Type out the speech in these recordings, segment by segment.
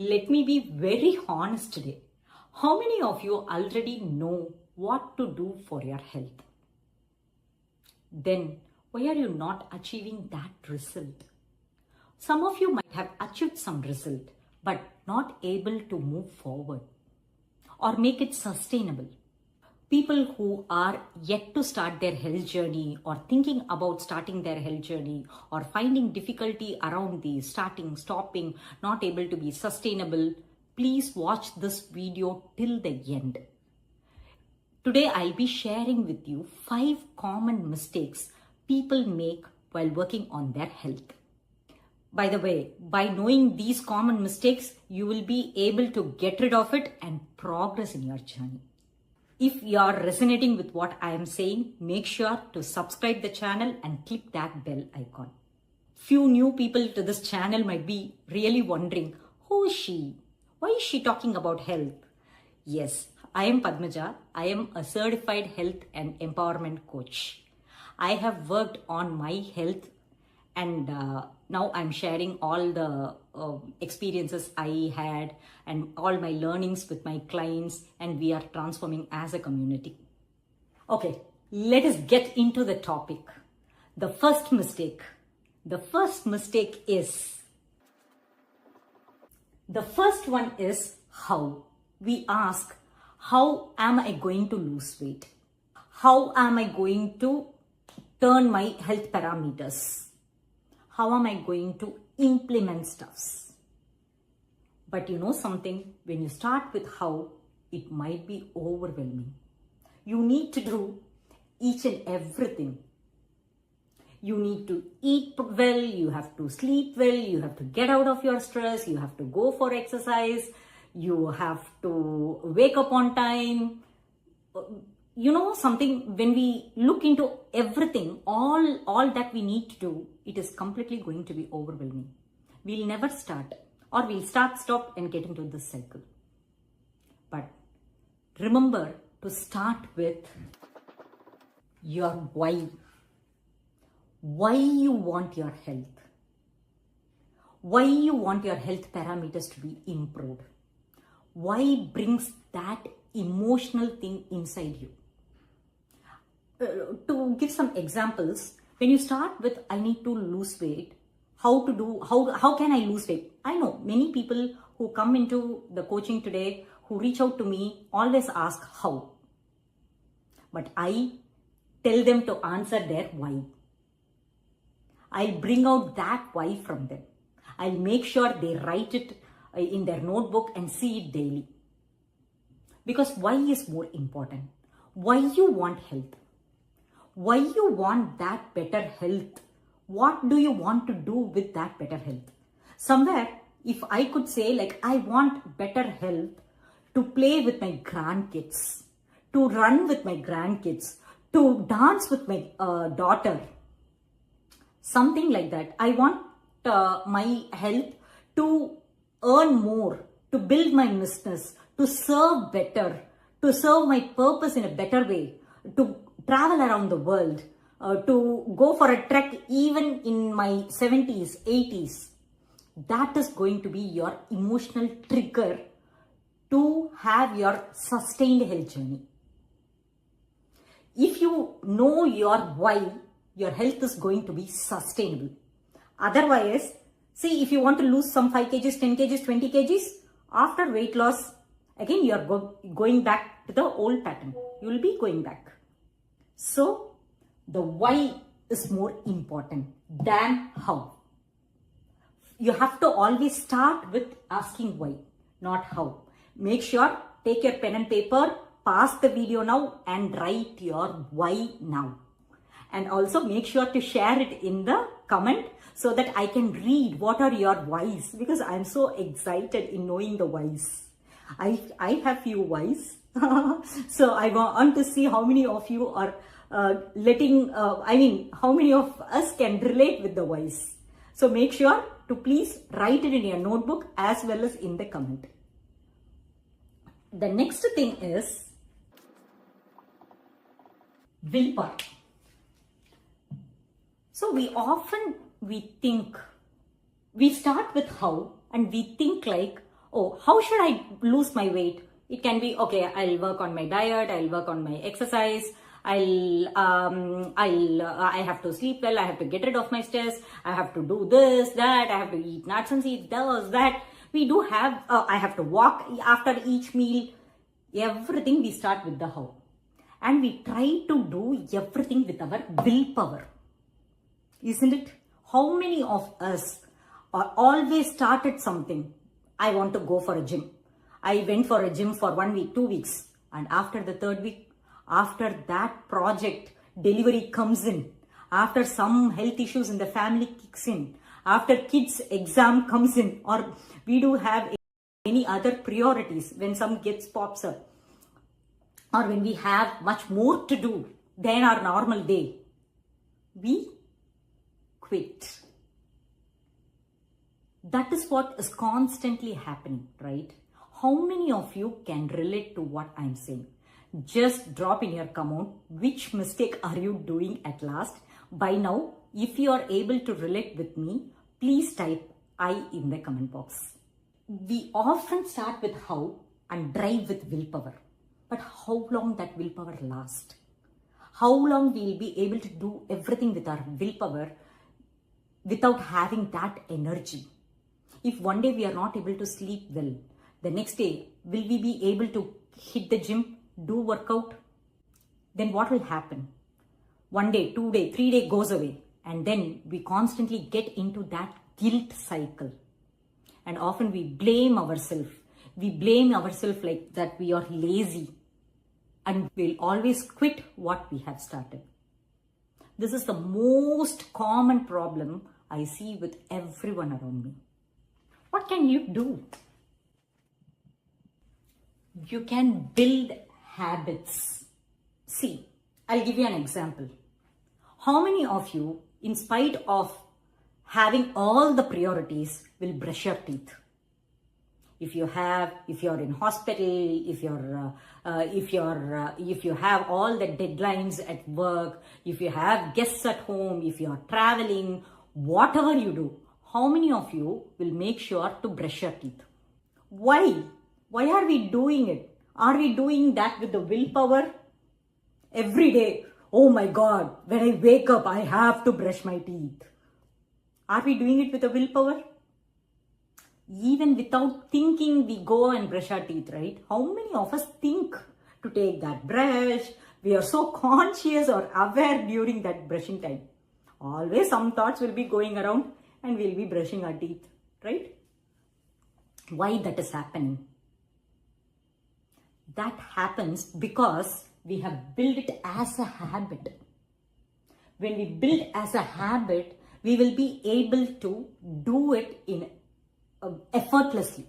Let me be very honest today. How many of you already know what to do for your health? Then why are you not achieving that result? Some of you might have achieved some result but not able to move forward or make it sustainable. People who are yet to start their health journey or thinking about starting their health journey or finding difficulty around the starting, stopping, not able to be sustainable, please watch this video till the end. Today I'll be sharing with you 5 common mistakes people make while working on their health. By the way, by knowing these common mistakes, you will be able to get rid of it and progress in your journey. If you are resonating with what I am saying, make sure to subscribe the channel and click that bell icon. Few new people to this channel might be really wondering, who is she? Why is she talking about health? Yes, I am Padmaja. I am a certified health and empowerment coach. I have worked on my health and now I'm sharing all the experiences I had and all my learnings with my clients, and we are transforming as a community. Okay, let us get into the topic. The first mistake is, the first one is how. We ask, how am I going to lose weight? How am I going to turn my health parameters? How am I going to implement stuffs? But you know something, when you start with how, it might be overwhelming. You need to do each and everything. You need to eat well, you have to sleep well, you have to get out of your stress, you have to go for exercise, you have to wake up on time. You know something, when we look into everything, all that we need to do, it is completely going to be overwhelming. We'll never start, or we'll stop and get into this cycle. But remember to start with your why. Why you want your health. Why you want your health parameters to be improved. Why brings that emotional thing inside you. To give some examples, when you start with I need to lose weight, how can I lose weight? I know many people who come into the coaching today, who reach out to me, always ask how. But I tell them to answer their why. I'll bring out that why from them. I'll make sure they write it in their notebook and see it daily. Because why is more important? Why you want health? Why you want that better health? What do you want to do with that better health? Somewhere, if I could say like I want better health to play with my grandkids, to run with my grandkids, to dance with my daughter, something like that. I want my health to earn more, to build my business, to serve better, to serve my purpose in a better way, to travel around the world, to go for a trek even in my 70s, 80s. That is going to be your emotional trigger to have your sustained health journey. If you know your why, your health is going to be sustainable. Otherwise, see, if you want to lose some 5 kgs, 10 kgs, 20 kgs, after weight loss, again you are going back to the old pattern. You will be going back. So, the why is more important than how. You have to always start with asking why, not how. Make sure, take your pen and paper, pause the video now and write your why now. And also make sure to share it in the comment so that I can read what are your whys, because I'm so excited in knowing the whys. I have few whys. So I want to see how many of you are how many of us can relate with the whys. So make sure to please write it in your notebook as well as in the comment. The next thing is willpower. So we start with how and we think like, Oh, how should I lose my weight? It can be, okay, I'll work on my diet, I'll work on my exercise, I have to sleep well, I have to get rid of my stress, I have to do this, that, I have to eat nuts and seeds, that. We do have, I have to walk after each meal. Everything we start with the how. And we try to do everything with our willpower. Isn't it? How many of us are always started something? I want to go for a gym. I went for a gym for 1 week, 2 weeks. And after the third week, after that project delivery comes in, after some health issues in the family kicks in, after kids exam comes in, or we do have any other priorities when some gets pops up, or when we have much more to do than our normal day, we quit. That is what is constantly happening, right? How many of you can relate to what I'm saying? Just drop in your comment which mistake are you doing at last. By now, if you are able to relate with me, please type I in the comment box. We often start with how and drive with willpower. But how long that willpower lasts? How long we'll be able to do everything with our willpower without having that energy? If one day we are not able to sleep well, the next day, will we be able to hit the gym, do workout? Then what will happen? 1 day, 2 day, 3 day goes away, and then we constantly get into that guilt cycle. And often we blame ourselves. We blame ourselves like that we are lazy, and we'll always quit what we have started. This is the most common problem I see with everyone around me. What can you do? You can build habits. See, I'll give you an example. How many of you, in spite of having all the priorities, will brush your teeth? If you're in hospital, if you have all the deadlines at work, if you have guests at home, if you're traveling, whatever you do, how many of you will make sure to brush your teeth? Why? Why are we doing it? Are we doing that with the willpower? Every day, oh my God, when I wake up, I have to brush my teeth. Are we doing it with the willpower? Even without thinking, we go and brush our teeth, right? How many of us think to take that brush? We are so conscious or aware during that brushing time. Always some thoughts will be going around and we'll be brushing our teeth, right? Why that is happening? That happens because we have built it as a habit. When we build as a habit, we will be able to do it in effortlessly.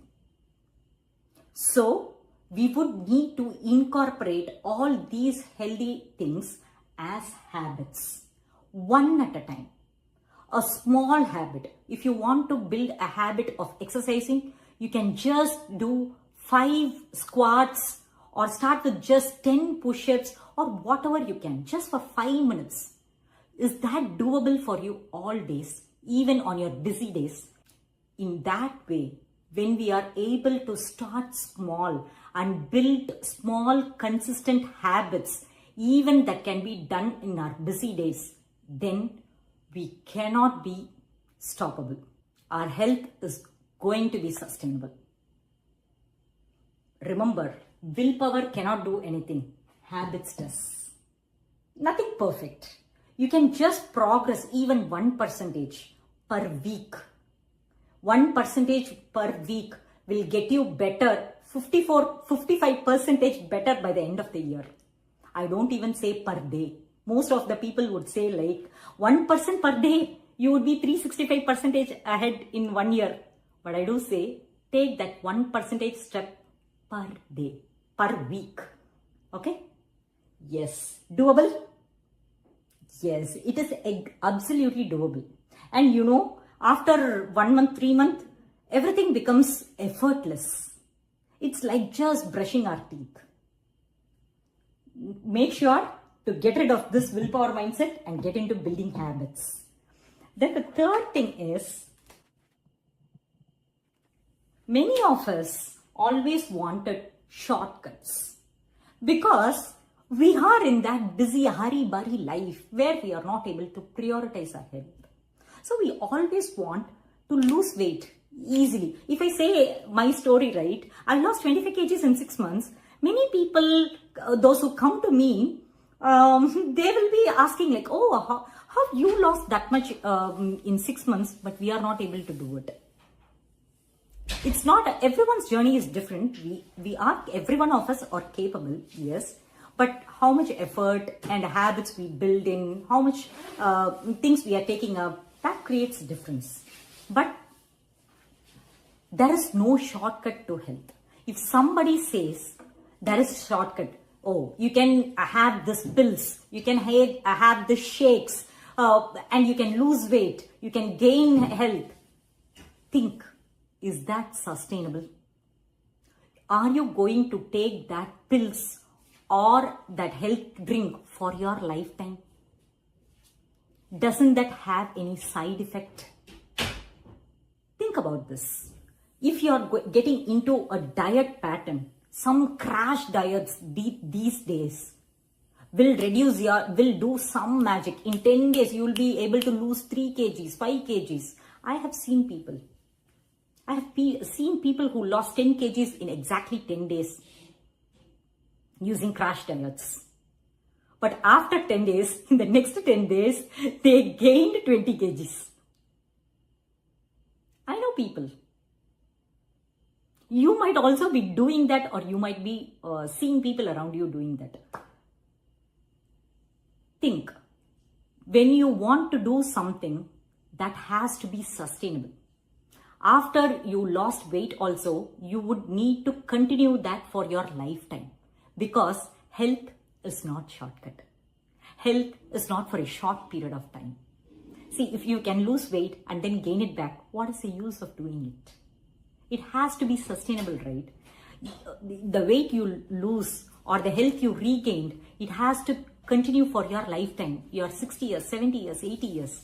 So we would need to incorporate all these healthy things as habits, one at a time. A small habit. If you want to build a habit of exercising, you can just do 5 squats or start with just 10 push-ups or whatever you can, just for 5 minutes. Is that doable for you all days, even on your busy days? In that way, when we are able to start small and build small, consistent habits, even that can be done in our busy days, then we cannot be stoppable. Our health is going to be sustainable. Remember, willpower cannot do anything. Habits does. Nothing perfect. You can just progress even 1% per week. 1% per week will get you better, 55% better by the end of the year. I don't even say per day. Most of the people would say like 1% per day, you would be 365% ahead in 1 year. But I do say, take that 1% step per day, per week. Okay? Yes. Doable? Yes, it is absolutely doable. And you know, after 1 month, 3 months, everything becomes effortless. It's like just brushing our teeth. Make sure to get rid of this willpower mindset and get into building habits. Then the third thing is, Many of us always wanted shortcuts because we are in that busy, hurry-burry life where we are not able to prioritize our health. So we always want to lose weight easily. If I say my story, right, I lost 25 kgs in 6 months. Many people, those who come to me, they will be asking like, oh, how you lost that much in 6 months, but we are not able to do it. It's not, everyone's journey is different. Every one of us are capable, yes. But how much effort and habits we build in, how much things we are taking up, that creates a difference. But there is no shortcut to health. If somebody says there is a shortcut, oh, you can have this pills, you can have the shakes, and you can lose weight, you can gain health. Think, is that sustainable? Are you going to take that pills or that health drink for your lifetime? Doesn't that have any side effect? Think about this. If you are getting into a diet pattern, some crash diets these days will do some magic. In 10 days, you will be able to lose 3 kgs, 5 kgs. I have seen people who lost 10 kgs in exactly 10 days using crash diets. But after 10 days, in the next 10 days, they gained 20 kgs. I know people. You might also be doing that, or you might be seeing people around you doing that. Think, when you want to do something, that has to be sustainable. After you lost weight also, you would need to continue that for your lifetime, because health is not shortcut. Health is not for a short period of time. See, if you can lose weight and then gain it back, what is the use of doing it? It has to be sustainable, right? The weight you lose or the health you regained, it has to continue for your lifetime, your 60 years, 70 years, 80 years.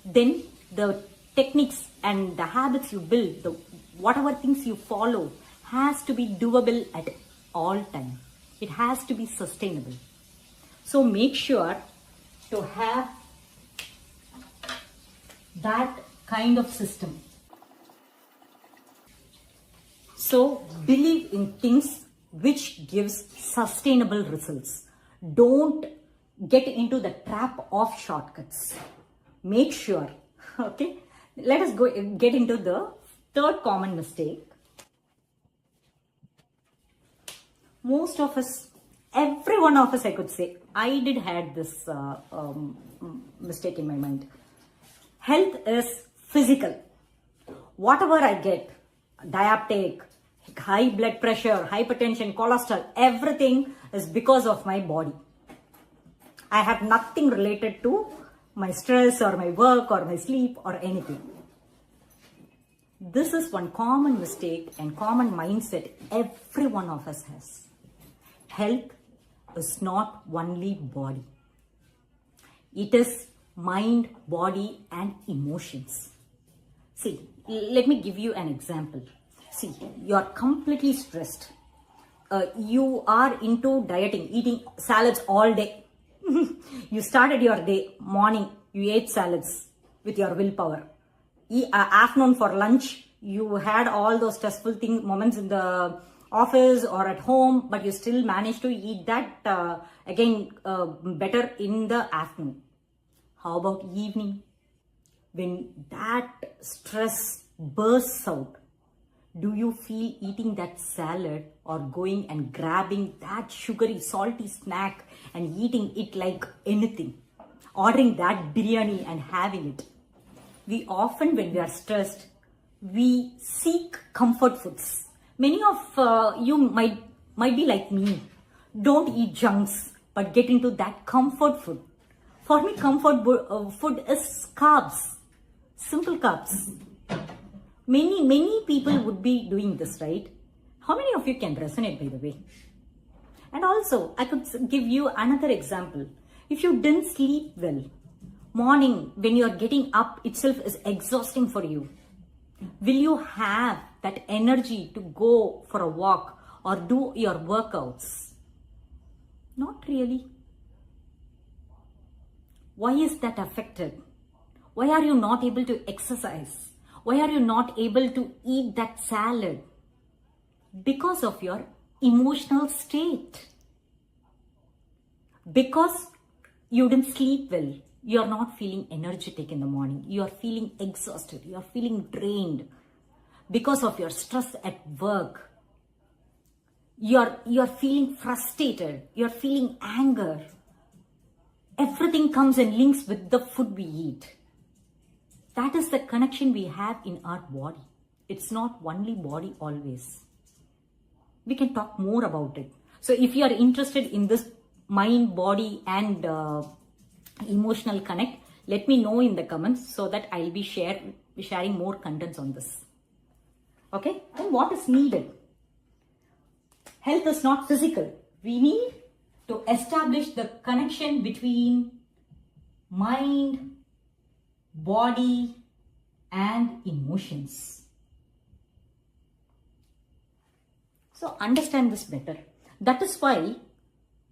Then the techniques and the habits you build, whatever things you follow, has to be doable at all time. It has to be sustainable. So make sure to have that kind of system. So believe in things which gives sustainable results. Don't get into the trap of shortcuts. Make sure, okay? Let us get into the third common mistake. Most of us, every one of us, I could say, I did had this mistake in my mind. Health is physical. Whatever I get, diabetic, high blood pressure, hypertension, cholesterol, everything is because of my body. I have nothing related to my stress or my work or my sleep or anything. This is one common mistake and common mindset every one of us has. Health is not only body. It is mind, body, and emotions. See, let me give you an example. See, you are completely stressed. You are into dieting, eating salads all day. You started your day, morning, you ate salads with your willpower. Afternoon for lunch, you had all those stressful moments in the office or at home, but you still managed to eat that better in the afternoon. How about evening? When that stress bursts out, do you feel eating that salad or going and grabbing that sugary, salty snack and eating it like anything? Ordering that biryani and having it. We often, when we are stressed, we seek comfort foods. Many of you might be like me. Don't eat junks, but get into that comfort food. For me, comfort food is carbs. Simple carbs. Many people would be doing this, right? How many of you can resonate, by the way? And also, I could give you another example. If you didn't sleep well, morning when you are getting up itself is exhausting for you. Will you have that energy to go for a walk or do your workouts? Not really. Why is that affected? Why are you not able to exercise? Why are you not able to eat that salad? Because of your emotional state. Because you didn't sleep well. You're not feeling energetic in the morning. You're feeling exhausted. You're feeling drained. Because of your stress at work. You're feeling frustrated. You're feeling anger. Everything comes and links with the food we eat. That is the connection we have in our body. It's not only body always. We can talk more about it. So if you are interested in this mind, body and emotional connect, let me know in the comments so that I'll be sharing more contents on this. Okay? And what is needed? Health is not physical. We need to establish the connection between mind, body and emotions. So understand this better. That is why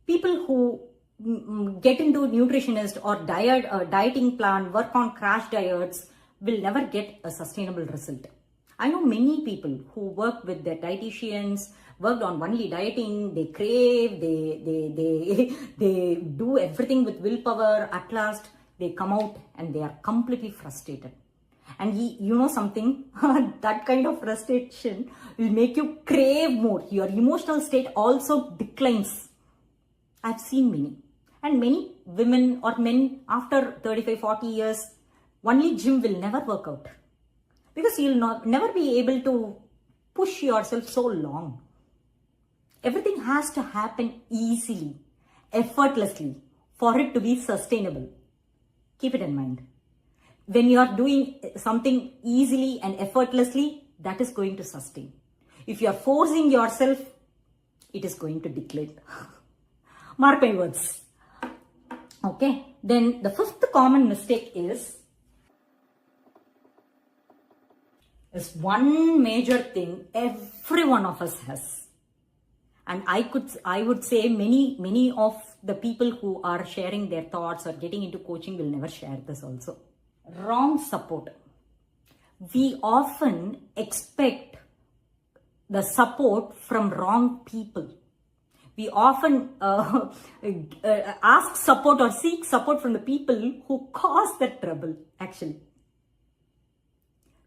people who get into nutritionist or dieting plan, work on crash diets will never get a sustainable result. I know many people who work with their dietitians, worked on only dieting, they crave, they do everything with willpower. At last, they come out and they are completely frustrated. And you know something, that kind of frustration will make you crave more. Your emotional state also declines. I've seen many. And many women or men after 35, 40 years, only gym will never work out. Because you'll never be able to push yourself so long. Everything has to happen easily, effortlessly, for it to be sustainable. Keep it in mind. When you are doing something easily and effortlessly, that is going to sustain. If you are forcing yourself, it is going to decline. Mark my words. Okay. Then the fifth common mistake is one major thing every one of us has. And I would say many of the people who are sharing their thoughts or getting into coaching will never share this also. Wrong support. We often expect the support from wrong people. We often ask support or seek support from the people who cause that trouble, actually.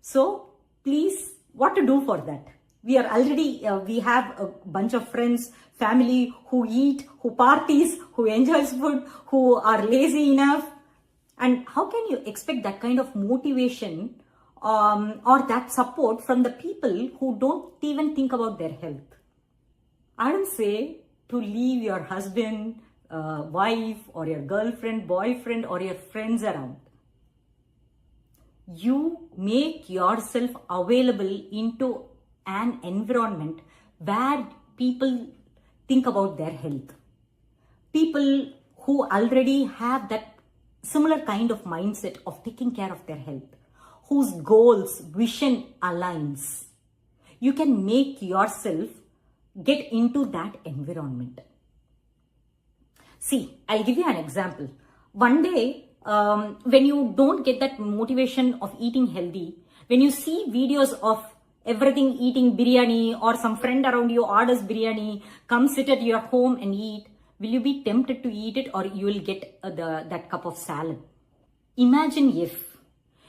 So, please, what to do for that? We are already, we have a bunch of friends, family who eat, who parties, who enjoys food, who are lazy enough. And how can you expect that kind of motivation or that support from the people who don't even think about their health? I don't say to leave your husband, wife, or your girlfriend, boyfriend, or your friends around. You make yourself available into an environment where people think about their health. People who already have that similar kind of mindset of taking care of their health, whose goals, vision aligns. You can make yourself get into that environment. See, I'll give you an example. One day, when you don't get that motivation of eating healthy, when you see videos of everything eating biryani or some friend around you orders biryani, come sit at your home and eat, will you be tempted to eat it or you will get that cup of salad? Imagine if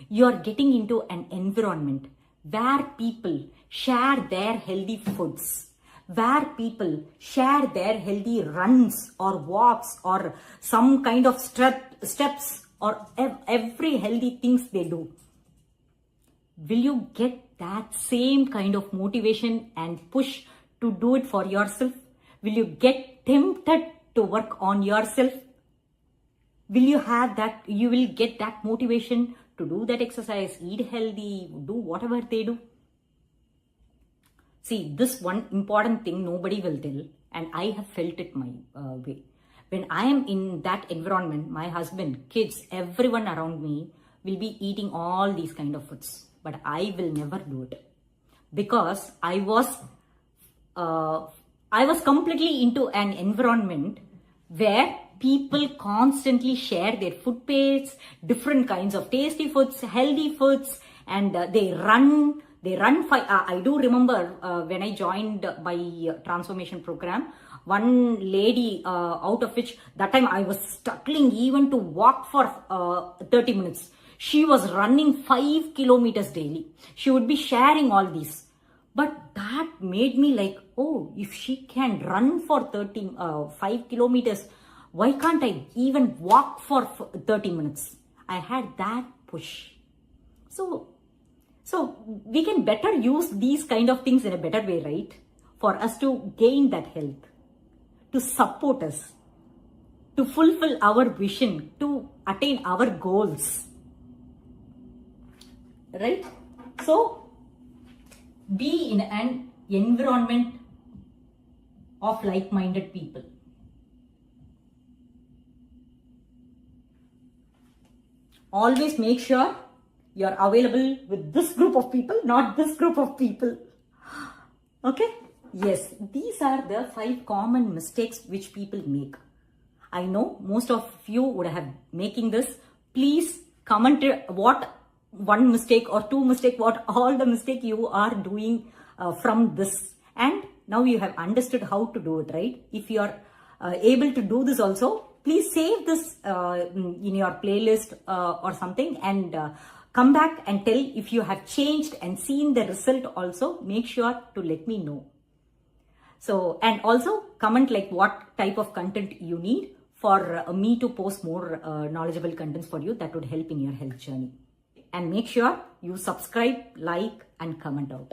you are getting into an environment where people share their healthy foods, where people share their healthy runs or walks or some kind of steps or every healthy things they do. Will you get that same kind of motivation and push to do it for yourself? Will you get tempted to work on yourself? Will you have that, you will get that motivation to do that exercise, eat healthy, do whatever they do? See, this one important thing nobody will tell, and I have felt it my way. When I am in that environment, my husband, kids, everyone around me will be eating all these kind of foods, but I will never do it. because I was completely into an environment where people constantly share their food plates, different kinds of tasty foods, healthy foods, and they run. I do remember when I joined my transformation program, one lady out of which that time I was struggling even to walk for 30 minutes. She was running 5 kilometers daily. She would be sharing all these. But that made me like, oh, if she can run for 5 kilometers, why can't I even walk for 30 minutes? I had that push. So we can better use these kind of things in a better way, right? For us to gain that health, to support us, to fulfill our vision, to attain our goals. Right? So, be in an environment of like-minded people. Always make sure you're available with this group of people, not this group of people. Okay? Yes, these are the 5 common mistakes which people make. I know most of you would have making this. Please comment what one mistake or 2 mistake, what all the mistake you are doing from this. And now you have understood how to do it, right? If you are able to do this also, please save this in your playlist or something, and come back and tell if you have changed and seen the result also. Make sure to let me know. So, and also comment like what type of content you need for me to post more knowledgeable contents for you that would help in your health journey. And make sure you subscribe, like, and comment out.